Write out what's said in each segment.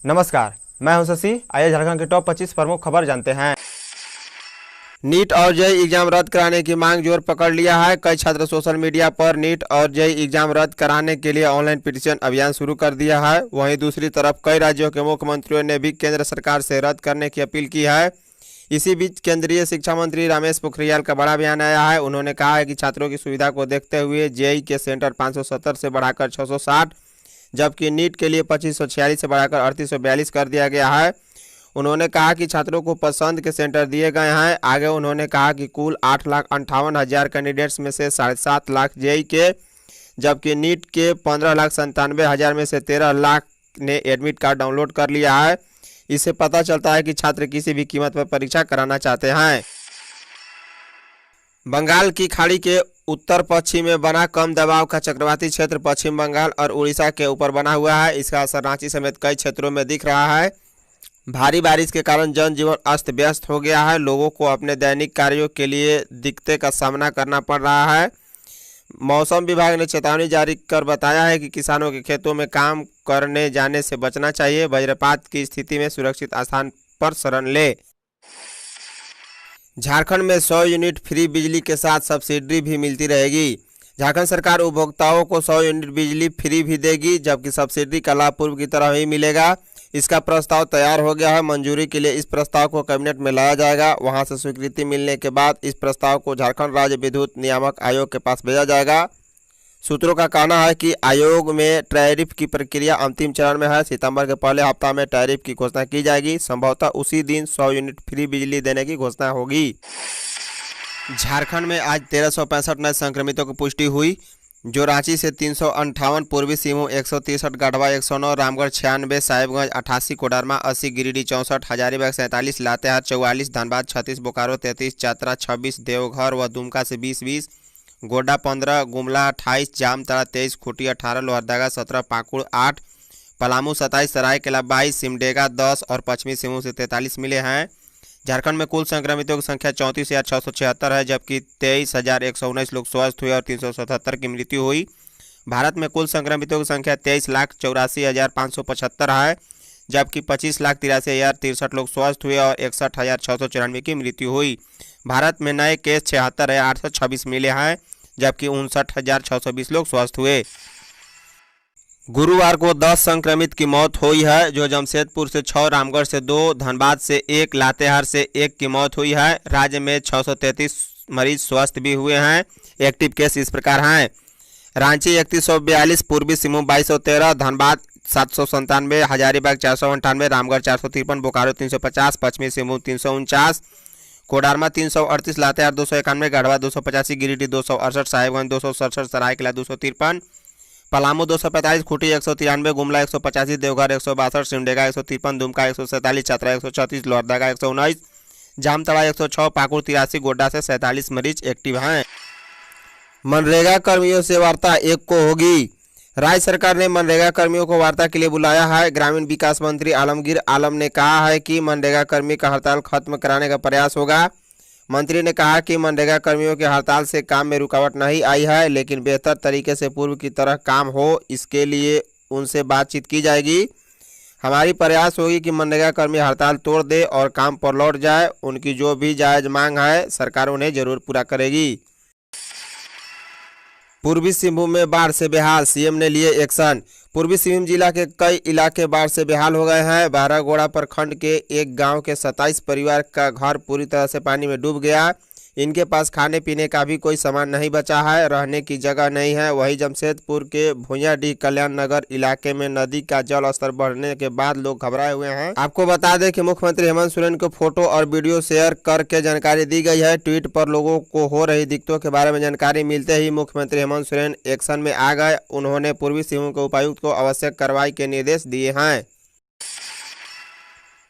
नमस्कार, मैं हूं शशि। आइए झारखंड के टॉप 25 प्रमुख खबर जानते हैं। नीट और जेईई एग्जाम रद्द कराने की मांग जोर पकड़ लिया है। कई छात्र सोशल मीडिया पर नीट और जेईई एग्जाम रद्द कराने के लिए ऑनलाइन पिटीशन अभियान शुरू कर दिया है। वहीं दूसरी तरफ कई राज्यों के मुख्यमंत्रियों ने भी केंद्र सरकार से रद्द करने की अपील की है। इसी बीच केंद्रीय शिक्षा मंत्री रमेश पोखरियाल का बड़ा बयान आया है। उन्होंने कहा है कि छात्रों की सुविधा को देखते हुए जेईई के सेंटर 570 से बढ़ाकर 660, जबकि नीट के लिए 2546 से बढ़ाकर 3842 कर दिया गया है। उन्होंने कहा कि छात्रों को पसंद के सेंटर दिए गए हैं। आगे उन्होंने कहा कि कुल 8,58,000 कैंडिडेट्स में से 7.5 लाख जेईई के, जबकि नीट के 15,97,000 में से 13 लाख ने एडमिट कार्ड डाउनलोड कर लिया है। इससे पता चलता है कि छात्र किसी भी कीमत पर परीक्षा कराना चाहते हैं। बंगाल की खाड़ी के उत्तर पश्चिम में बना कम दबाव का चक्रवाती क्षेत्र पश्चिम बंगाल और उड़ीसा के ऊपर बना हुआ है। इसका असर रांची समेत कई क्षेत्रों में दिख रहा है। भारी बारिश के कारण जनजीवन अस्त व्यस्त हो गया है। लोगों को अपने दैनिक कार्यों के लिए दिक्कतें का सामना करना पड़ रहा है। मौसम विभाग ने चेतावनी जारी कर बताया है कि किसानों के खेतों में काम करने जाने से बचना चाहिए। वज्रपात की स्थिति में सुरक्षित स्थान पर शरण ले। झारखंड में 100 यूनिट फ्री बिजली के साथ सब्सिडी भी मिलती रहेगी। झारखंड सरकार उपभोक्ताओं को 100 यूनिट बिजली फ्री भी देगी, जबकि सब्सिडी का लाभ पूर्व की तरह ही मिलेगा। इसका प्रस्ताव तैयार हो गया है। मंजूरी के लिए इस प्रस्ताव को कैबिनेट में लाया जाएगा। वहां से स्वीकृति मिलने के बाद इस प्रस्ताव को झारखंड राज्य विद्युत नियामक आयोग के पास भेजा जाएगा। सूत्रों का कहना है कि आयोग में टैरिफ की प्रक्रिया अंतिम चरण में है। सितंबर के पहले हफ्ता में टैरिफ की घोषणा की जाएगी। संभवतः उसी दिन 100 यूनिट फ्री बिजली देने की घोषणा होगी। झारखंड में आज 1365 नए संक्रमितों की पुष्टि हुई, जो रांची से 358, पूर्वी सिंहभूम 163, गढ़वा 109, रामगढ़ 96, साहिबगंज 88, कोडरमा 80, गिरिडीह 64, हजारीबाग 47, लातेहार 44, धनबाद 36, बोकारो 33, चतरा 26, देवघर व दुमका से 20-20, गोड्डा 15, गुमला 28, जामताड़ा 23, खूंटी 18, लोहरदगा 17, पाकुड़ 8, पलामू 27, सरायकेला 22, सिमडेगा 10 और पश्चिमी सिंहभूम से 43 मिले हैं। झारखंड में कुल संक्रमितों की संख्या 34,676 है, जबकि 23,119 लोग स्वस्थ हुए और 377 की मृत्यु हुई। भारत में कुल संक्रमितों की संख्या 23,84,575 है, जबकि 25,83,063 लोग स्वस्थ हुए और 61,694 की मृत्यु हुई। भारत में नए केस 76 है, 826 मिले हैं, जबकि 59,620 लोग स्वस्थ हुए। गुरुवार को 10 संक्रमित की मौत हुई है, जो जमशेदपुर से 6, रामगढ़ से 2, धनबाद से 1, लातेहार से 1 की मौत हुई है। राज्य में 633 मरीज स्वस्थ भी हुए हैं। एक्टिव केस इस प्रकार हैं: रांची 3142, पूर्वी सिंहभूम 2213, धनबाद 797, हजारीबाग 498, रामगढ़ 453, बोकारो 350, पश्चिमी सिंहभूम 349, कोडरमा 338, लातेहार 291, गढ़वा 285, गिरिडीह 268, साहिबगंज 267, सरायकेला 253, पलामू 245, खूंटी 193, गुमला 185, देवघर 162, सिमडेगा 153, दुमका 147, चतरा 134, लोहरदगा 119, जामताड़ा 106, पाकुड़ 83, गोड्डा से 47 मरीज एक्टिव हैं। मनरेगा कर्मियों से वार्ता 1 को होगी। राज्य सरकार ने मनरेगा कर्मियों को वार्ता के लिए बुलाया है। ग्रामीण विकास मंत्री आलमगीर आलम ने कहा है कि मनरेगा कर्मी का हड़ताल खत्म कराने का प्रयास होगा। मंत्री ने कहा कि मनरेगा कर्मियों के हड़ताल से काम में रुकावट नहीं आई है, लेकिन बेहतर तरीके से पूर्व की तरह काम हो, इसके लिए उनसे बातचीत की जाएगी। हमारी प्रयास होगी कि मनरेगा कर्मी हड़ताल तोड़ दे और काम पर लौट जाए। उनकी जो भी जायज मांग है, सरकार उन्हें जरूर पूरा करेगी। पूर्वी सिंहभूम में बाढ़ से बेहाल, सीएम ने लिए एक्शन। पूर्वी सिंहभूम जिला के कई इलाके बाढ़ से बेहाल हो गए हैं। बारागोड़ा प्रखंड के एक गांव के 27 परिवार का घर पूरी तरह से पानी में डूब गया। इनके पास खाने पीने का भी कोई सामान नहीं बचा है, रहने की जगह नहीं है। वहीं जमशेदपुर के भुइयाडीह कल्याण नगर इलाके में नदी का जल स्तर बढ़ने के बाद लोग घबराए हुए हैं। आपको बता दें कि मुख्यमंत्री हेमंत सोरेन को फोटो और वीडियो शेयर करके जानकारी दी गई है। ट्वीट पर लोगों को हो रही दिक्कतों के बारे में जानकारी मिलते ही मुख्यमंत्री हेमंत सोरेन एक्शन में आ गए। उन्होंने पूर्वी सिंहभूम के उपायुक्त को आवश्यक कार्रवाई के निर्देश दिए हैं।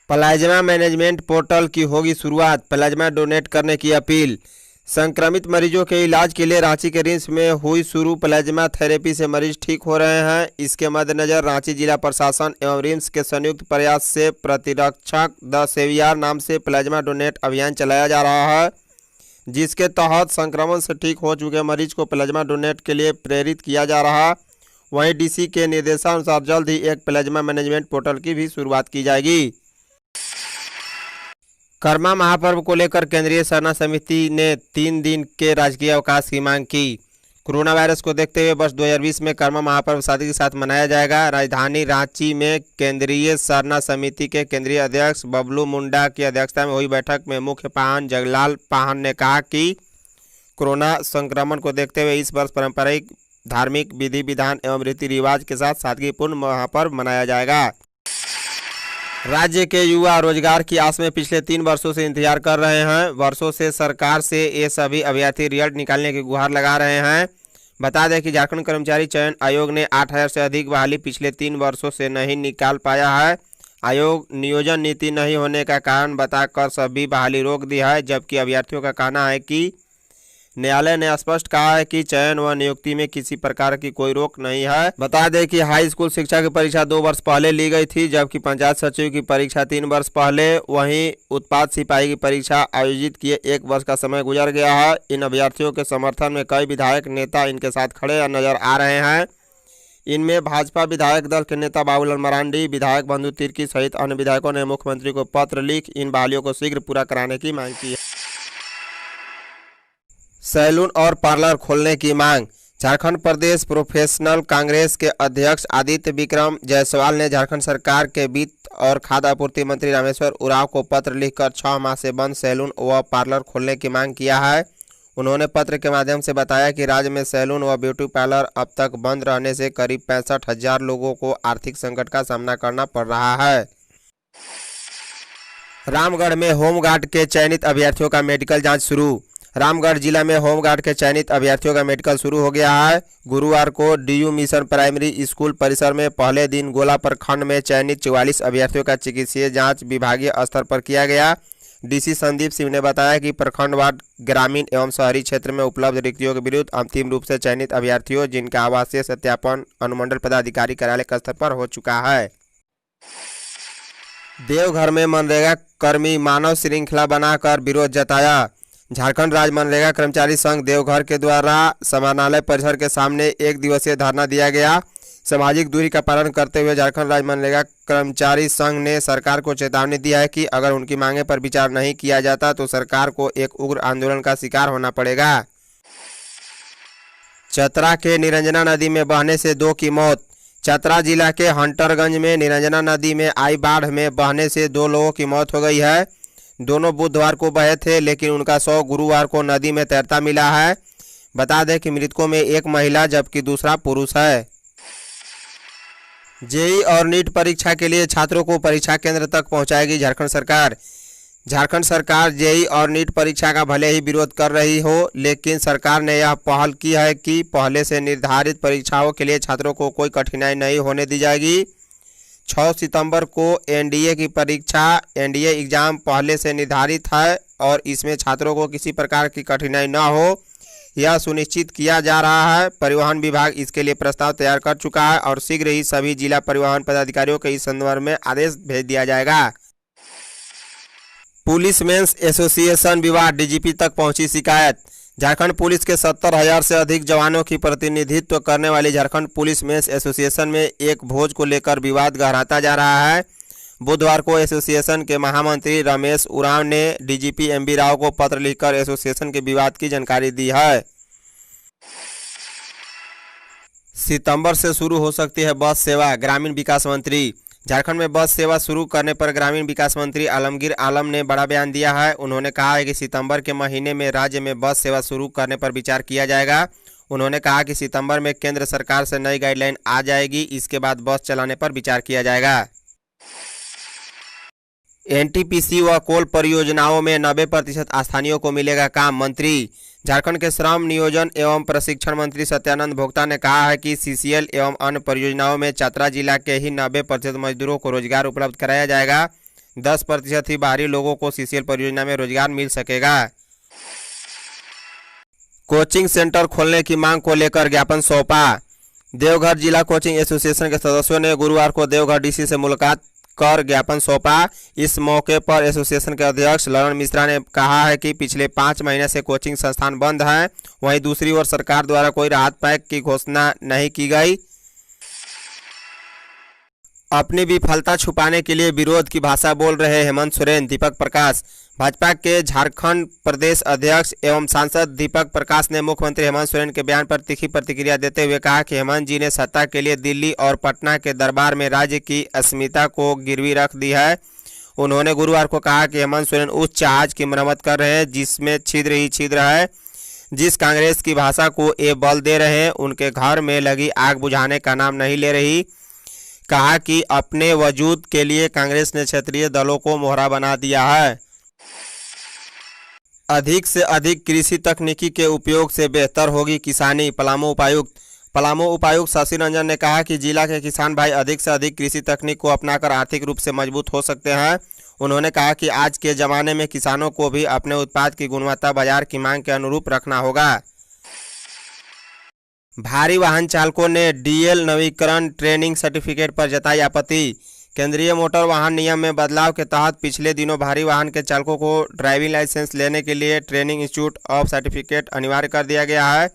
प्लाज्मा मैनेजमेंट पोर्टल की होगी शुरुआत, प्लाज्मा डोनेट करने की अपील। संक्रमित मरीजों के इलाज के लिए रांची के रिम्स में हुई शुरू प्लाज्मा थेरेपी से मरीज ठीक हो रहे हैं। इसके मद्देनजर रांची जिला प्रशासन एवं रिम्स के संयुक्त प्रयास से प्रतिरक्षक द सेवियर नाम से प्लाज्मा डोनेट अभियान चलाया जा रहा है, जिसके तहत संक्रमण से ठीक हो चुके मरीज को प्लाज्मा डोनेट के लिए प्रेरित किया जा रहा है। वहीं डीसी के निर्देशानुसार जल्द ही एक प्लाज्मा मैनेजमेंट पोर्टल की भी शुरुआत की जाएगी। कर्मा महापर्व को लेकर केंद्रीय सरना समिति ने 3 दिन के राजकीय अवकाश की मांग की। कोरोना वायरस को देखते हुए वर्ष 2020 में कर्मा महापर्व सादगी के साथ मनाया जाएगा। राजधानी रांची में केंद्रीय सरना समिति के केंद्रीय अध्यक्ष बबलू मुंडा की अध्यक्षता में हुई बैठक में मुख्य पाहन जगलाल पाहन ने कहा कि कोरोना संक्रमण को देखते हुए इस वर्ष पारंपरिक धार्मिक विधि विधान एवं रीति रिवाज के साथ सादगीपूर्ण महापर्व मनाया जाएगा। राज्य के युवा रोजगार की आस में पिछले 3 वर्षों से इंतजार कर रहे हैं। वर्षों से सरकार से ये सभी अभ्यर्थी रिजल्ट निकालने की गुहार लगा रहे हैं। बता दें कि झारखंड कर्मचारी चयन आयोग ने 8000 से अधिक बहाली पिछले 3 वर्षों से नहीं निकाल पाया है। आयोग नियोजन नीति नहीं होने का कारण बताकर सभी बहाली रोक दी है, जबकि अभ्यर्थियों का कहना है कि न्यायालय ने स्पष्ट कहा है कि चयन व नियुक्ति में किसी प्रकार की कोई रोक नहीं है। बता दें कि हाई स्कूल शिक्षा की परीक्षा 2 वर्ष पहले ली गई थी, जबकि पंचायत सचिव की परीक्षा 3 वर्ष पहले। वहीं उत्पाद सिपाही की परीक्षा आयोजित किए 1 वर्ष का समय गुजर गया है। इन अभ्यर्थियों के समर्थन में कई विधायक नेता इनके साथ खड़े नजर आ रहे हैं। इनमें भाजपा विधायक दल के नेता बाबूलाल मरांडी, विधायक बंधु तिर्की सहित अन्य विधायकों ने मुख्यमंत्री को पत्र लिख इन बहालियों को शीघ्र पूरा कराने की मांग की है। सैलून और पार्लर खोलने की मांग। झारखंड प्रदेश प्रोफेशनल कांग्रेस के अध्यक्ष आदित्य विक्रम जायसवाल ने झारखंड सरकार के वित्त और खाद्य आपूर्ति मंत्री रामेश्वर उरांव को पत्र लिखकर 6 माह से बंद सैलून व पार्लर खोलने की मांग किया है। उन्होंने पत्र के माध्यम से बताया कि राज्य में सैलून व ब्यूटी पार्लर अब तक बंद रहने से करीब 65,000 लोगों को आर्थिक संकट का सामना करना पड़ रहा है। रामगढ़ में होमगार्ड के चयनित अभ्यर्थियों का मेडिकल जांच शुरू। रामगढ़ जिला में होमगार्ड के चयनित अभ्यर्थियों का मेडिकल शुरू हो गया है। गुरुवार को डीयू मिशन प्राइमरी स्कूल परिसर में पहले दिन गोला प्रखंड में चयनित 44 अभ्यर्थियों का चिकित्सीय जांच विभागीय स्तर पर किया गया। डीसी संदीप सिंह ने बताया कि प्रखंडवार ग्रामीण एवं शहरी क्षेत्र में उपलब्ध रिक्तियों के विरुद्ध अंतिम रूप से चयनित अभ्यर्थियों जिनका आवासीय सत्यापन अनुमंडल पदाधिकारी कार्यालय के स्तर पर हो चुका है। देवघर में मनरेगा कर्मी मानव श्रृंखला बनाकर विरोध जताया। झारखंड राज्य मनरेगा कर्मचारी संघ देवघर के द्वारा समाहरणालय परिसर के सामने 1 दिवसीय धरना दिया गया। सामाजिक दूरी का पालन करते हुए झारखंड राज्य मनरेगा कर्मचारी संघ ने सरकार को चेतावनी दिया है कि अगर उनकी मांगे पर विचार नहीं किया जाता तो सरकार को एक उग्र आंदोलन का शिकार होना पड़ेगा। चतरा के निरंजना नदी में बहने से 2 की मौत। चतरा जिला के हंटरगंज में निरंजना नदी में आई बाढ़ में बहने से 2 लोगों की मौत हो गई है। दोनों बुधवार को बहे थे, लेकिन उनका शव गुरुवार को नदी में तैरता मिला है। बता दें कि मृतकों में एक महिला जबकि दूसरा पुरुष है। जेईई और नीट परीक्षा के लिए छात्रों को परीक्षा केंद्र तक पहुंचाएगी झारखंड सरकार। झारखंड सरकार जेईई और नीट परीक्षा का भले ही विरोध कर रही हो, लेकिन सरकार ने यह पहल की है कि पहले से निर्धारित परीक्षाओं के लिए छात्रों को कोई कठिनाई नहीं होने दी जाएगी। 6 सितंबर को एनडीए की परीक्षा एनडीए एग्जाम पहले से निर्धारित है और इसमें छात्रों को किसी प्रकार की कठिनाई न हो, यह सुनिश्चित किया जा रहा है। परिवहन विभाग इसके लिए प्रस्ताव तैयार कर चुका है और शीघ्र ही सभी जिला परिवहन पदाधिकारियों के इस संदर्भ में आदेश भेज दिया जाएगा। पुलिस मेंस एसोसिएशन विवाद, डीजीपी तक पहुंची शिकायत। झारखंड पुलिस के 70,000 से अधिक जवानों की प्रतिनिधित्व करने वाली झारखंड पुलिस मेंस एसोसिएशन में एक भोज को लेकर विवाद गहराता जा रहा है। बुधवार को एसोसिएशन के महामंत्री रमेश उरांव ने डीजीपी एमबी राव को पत्र लिखकर एसोसिएशन के विवाद की जानकारी दी है। सितंबर से शुरू हो सकती है बस सेवा, ग्रामीण विकास मंत्री। झारखंड में बस सेवा शुरू करने पर ग्रामीण विकास मंत्री आलमगीर आलम ने बड़ा बयान दिया है। उन्होंने कहा है कि सितंबर के महीने में राज्य में बस सेवा शुरू करने पर विचार किया जाएगा। उन्होंने कहा कि सितंबर में केंद्र सरकार से नई गाइडलाइन आ जाएगी, इसके बाद बस चलाने पर विचार किया जाएगा। एनटीपीसी व कोल परियोजनाओं में 90% स्थानीयों को मिलेगा काम, मंत्री। झारखंड के श्रम नियोजन एवं प्रशिक्षण मंत्री सत्यानंद भोक्ता ने कहा है कि सीसीएल एवं अन्य परियोजनाओं में चतरा जिला के ही 90% मजदूरों को रोजगार उपलब्ध कराया जाएगा। 10% ही बाहरी लोगों को सीसीएल परियोजना में रोजगार मिल सकेगा। कोचिंग सेंटर खोलने की मांग को लेकर ज्ञापन सौंपा। देवघर जिला कोचिंग एसोसिएशन के सदस्यों ने गुरुवार को देवघर डीसी से मुलाकात कर ज्ञापन सौंपा। इस मौके पर एसोसिएशन के अध्यक्ष ललन मिश्रा ने कहा है कि पिछले 5 महीने से कोचिंग संस्थान बंद हैं। वहीं दूसरी ओर सरकार द्वारा कोई राहत पैक की घोषणा नहीं की गई। अपनी विफलता छुपाने के लिए विरोध की भाषा बोल रहे हेमंत सोरेन। दीपक प्रकाश। भाजपा के झारखंड प्रदेश अध्यक्ष एवं सांसद दीपक प्रकाश ने मुख्यमंत्री हेमंत सोरेन के बयान पर तीखी प्रतिक्रिया देते हुए कहा कि हेमंत जी ने सत्ता के लिए दिल्ली और पटना के दरबार में राज्य की अस्मिता को गिरवी रख दी है। उन्होंने गुरुवार को कहा कि हेमंत सोरेन उस जहाज की मरम्मत कर रहे हैं जिसमें छिद्र ही छिद्र है। जिस कांग्रेस की भाषा को ये बल दे रहे हैं उनके घर में लगी आग बुझाने का नाम नहीं ले रही। कहा कि अपने वजूद के लिए कांग्रेस ने क्षेत्रीय दलों को मोहरा बना दिया है। अधिक से अधिक कृषि तकनीकी के उपयोग से बेहतर होगी किसानी। पलामू उपायुक्त शशि रंजन ने कहा कि जिला के किसान भाई अधिक से अधिक कृषि तकनीक को अपनाकर आर्थिक रूप से मजबूत हो सकते हैं। उन्होंने कहा कि आज के ज़माने में किसानों को भी अपने उत्पाद की गुणवत्ता बाजार की मांग के अनुरूप रखना होगा। भारी वाहन चालकों ने डीएल नवीकरण ट्रेनिंग सर्टिफिकेट पर जताई आपत्ति। केंद्रीय मोटर वाहन नियम में बदलाव के तहत पिछले दिनों भारी वाहन के चालकों को ड्राइविंग लाइसेंस लेने के लिए ट्रेनिंग इंस्टीट्यूट ऑफ सर्टिफिकेट अनिवार्य कर दिया गया है।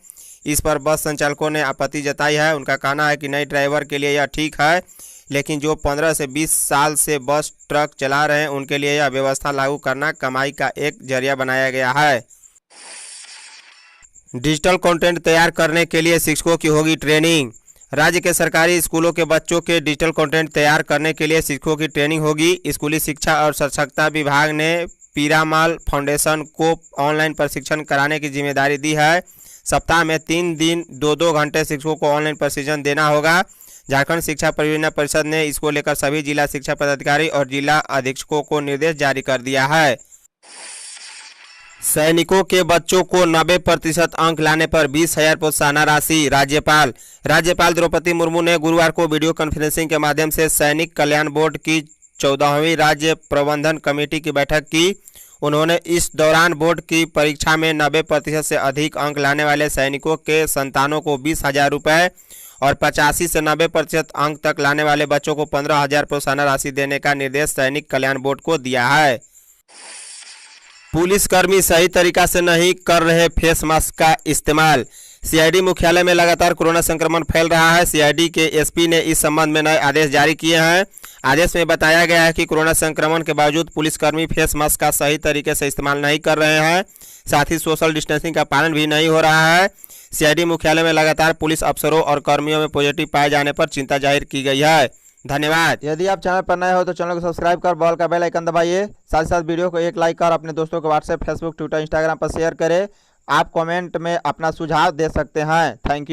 इस पर बस संचालकों ने आपत्ति जताई है। उनका कहना है कि नए ड्राइवर के लिए यह ठीक है, लेकिन जो 15 से 20 साल से बस ट्रक चला रहे हैं उनके लिए यह व्यवस्था लागू करना कमाई का एक जरिया बनाया गया है। डिजिटल कंटेंट तैयार करने के लिए शिक्षकों की होगी ट्रेनिंग। राज्य के सरकारी स्कूलों के बच्चों के डिजिटल कंटेंट तैयार करने के लिए शिक्षकों की ट्रेनिंग होगी। स्कूली शिक्षा और साक्षरता विभाग ने पीरामाल फाउंडेशन को ऑनलाइन प्रशिक्षण कराने की जिम्मेदारी दी है। सप्ताह में 3 दिन 2-2 घंटे शिक्षकों को ऑनलाइन प्रशिक्षण देना होगा। झारखंड शिक्षा परियोजना परिषद ने इसको लेकर सभी जिला शिक्षा पदाधिकारी और जिला अधीक्षकों को निर्देश जारी कर दिया है। सैनिकों के बच्चों को 90% अंक लाने पर 20,000 प्रोत्साहन राशि। राज्यपाल द्रौपदी मुर्मू ने गुरुवार को वीडियो कॉन्फ्रेंसिंग के माध्यम से सैनिक कल्याण बोर्ड की 14वीं राज्य प्रबंधन कमेटी की बैठक की। उन्होंने इस दौरान बोर्ड की परीक्षा में 90% से अधिक अंक लाने वाले सैनिकों के संतानों को 20,000 रुपये और 85 से 90% अंक तक लाने वाले बच्चों को 15,000 प्रोत्साहन राशि देने का निर्देश सैनिक कल्याण बोर्ड को दिया है। पुलिसकर्मी सही तरीका से नहीं कर रहे फेस मास्क का इस्तेमाल। सीआईडी मुख्यालय में लगातार कोरोना संक्रमण फैल रहा है। सीआईडी के एसपी ने इस संबंध में नए आदेश जारी किए हैं। आदेश में बताया गया है कि कोरोना संक्रमण के बावजूद पुलिसकर्मी फेस मास्क का सही तरीके से इस्तेमाल नहीं कर रहे हैं, साथ ही सोशल डिस्टेंसिंग का पालन भी नहीं हो रहा है। सीआईडी मुख्यालय में लगातार पुलिस अफसरों और कर्मियों में पॉजिटिव पाए जाने पर चिंता जाहिर की गई है। धन्यवाद। यदि आप चैनल पर नए हो तो चैनल को सब्सक्राइब कर बॉल का बेल आइकन दबाइए। साथ ही साथ वीडियो को एक लाइक कर अपने दोस्तों को व्हाट्सएप, फेसबुक, ट्विटर, इंस्टाग्राम पर शेयर करें। आप कमेंट में अपना सुझाव दे सकते हैं। Thank you.